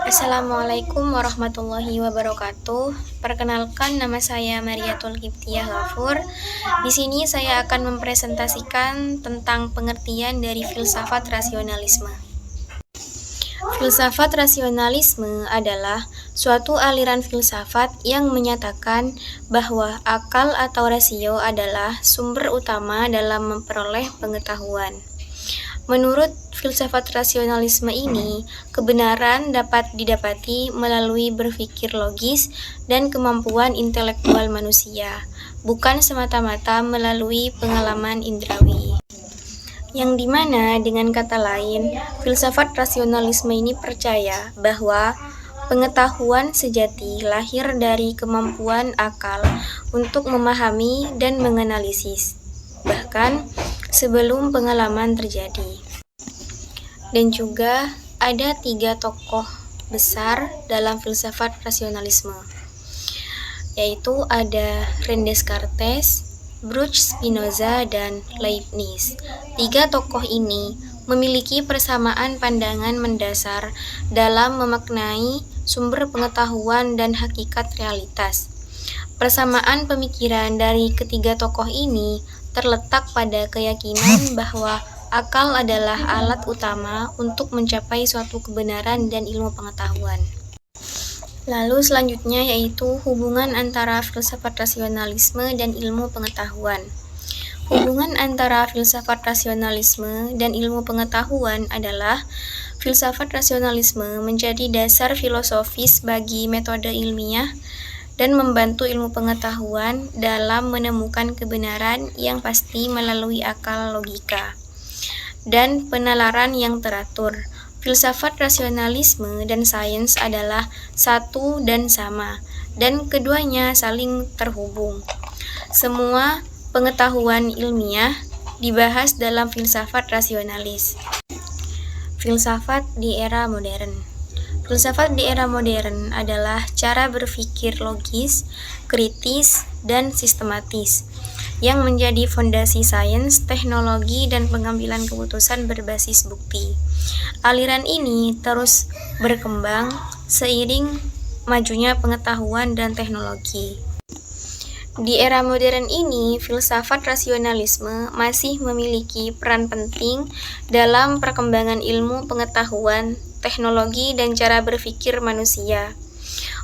Assalamualaikum warahmatullahi wabarakatuh. Perkenalkan, nama saya Mariatul Kiptiah Ghafur. Di sini saya akan mempresentasikan tentang pengertian dari filsafat rasionalisme. Filsafat rasionalisme adalah suatu aliran filsafat yang menyatakan bahwa akal atau rasio adalah sumber utama dalam memperoleh pengetahuan. Menurut filsafat rasionalisme ini, kebenaran dapat didapati melalui berpikir logis dan kemampuan intelektual manusia, bukan semata-mata melalui pengalaman indrawi. Yang dimana dengan kata lain, filsafat rasionalisme ini percaya bahwa pengetahuan sejati lahir dari kemampuan akal untuk memahami dan menganalisis, bahkan sebelum pengalaman terjadi. Dan juga ada 3 tokoh besar dalam filsafat rasionalisme, yaitu ada René Descartes, Baruch Spinoza, dan Leibniz. 3 tokoh ini memiliki persamaan pandangan mendasar dalam memaknai sumber pengetahuan dan hakikat realitas. Persamaan pemikiran dari ketiga tokoh ini terletak pada keyakinan bahwa akal adalah alat utama untuk mencapai suatu kebenaran dan ilmu pengetahuan. Lalu selanjutnya yaitu hubungan antara filsafat rasionalisme dan ilmu pengetahuan. Hubungan antara filsafat rasionalisme dan ilmu pengetahuan adalah filsafat rasionalisme menjadi dasar filosofis bagi metode ilmiah dan membantu ilmu pengetahuan dalam menemukan kebenaran yang pasti melalui akal logika dan penalaran yang teratur. Filsafat rasionalisme dan sains adalah satu dan sama, dan keduanya saling terhubung. Semua pengetahuan ilmiah dibahas dalam filsafat rasionalis. Filsafat di era modern. Filsafat di era modern adalah cara berpikir logis, kritis, dan sistematis yang menjadi fondasi sains, teknologi, dan pengambilan keputusan berbasis bukti. Aliran ini terus berkembang seiring majunya pengetahuan dan teknologi. Di era modern ini, filsafat rasionalisme masih memiliki peran penting dalam perkembangan ilmu pengetahuan, teknologi, dan cara berpikir manusia.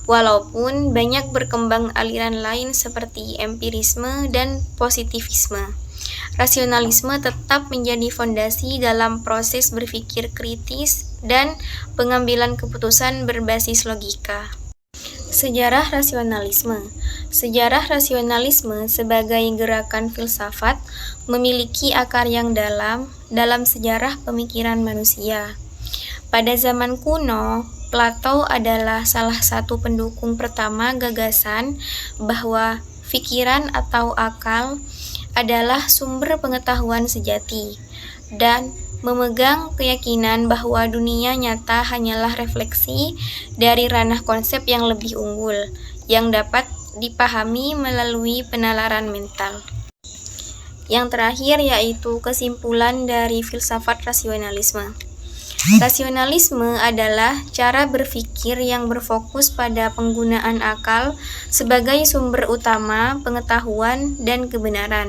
Walaupun banyak berkembang aliran lain seperti empirisme dan positivisme, rasionalisme tetap menjadi fondasi dalam proses berpikir kritis dan pengambilan keputusan berbasis logika. Sejarah rasionalisme. Sejarah rasionalisme sebagai gerakan filsafat memiliki akar yang dalam sejarah pemikiran manusia. Pada zaman kuno, Plato adalah salah satu pendukung pertama gagasan bahwa pikiran atau akal adalah sumber pengetahuan sejati, dan memegang keyakinan bahwa dunia nyata hanyalah refleksi dari ranah konsep yang lebih unggul, yang dapat dipahami melalui penalaran mental. Yang terakhir yaitu kesimpulan dari filsafat rasionalisme. Rasionalisme adalah cara berpikir yang berfokus pada penggunaan akal sebagai sumber utama pengetahuan dan kebenaran.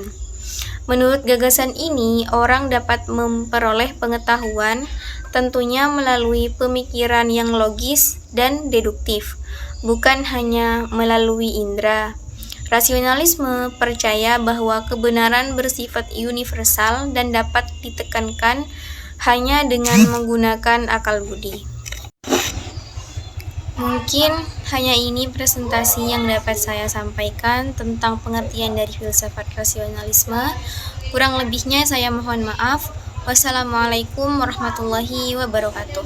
Menurut gagasan ini, orang dapat memperoleh pengetahuan tentunya melalui pemikiran yang logis dan deduktif, bukan hanya melalui indera. Rasionalisme percaya bahwa kebenaran bersifat universal dan dapat ditekankan hanya dengan menggunakan akal budi. Mungkin hanya ini presentasi yang dapat saya sampaikan tentang pengertian dari filsafat rasionalisme. Kurang lebihnya saya mohon maaf. Wassalamualaikum warahmatullahi wabarakatuh.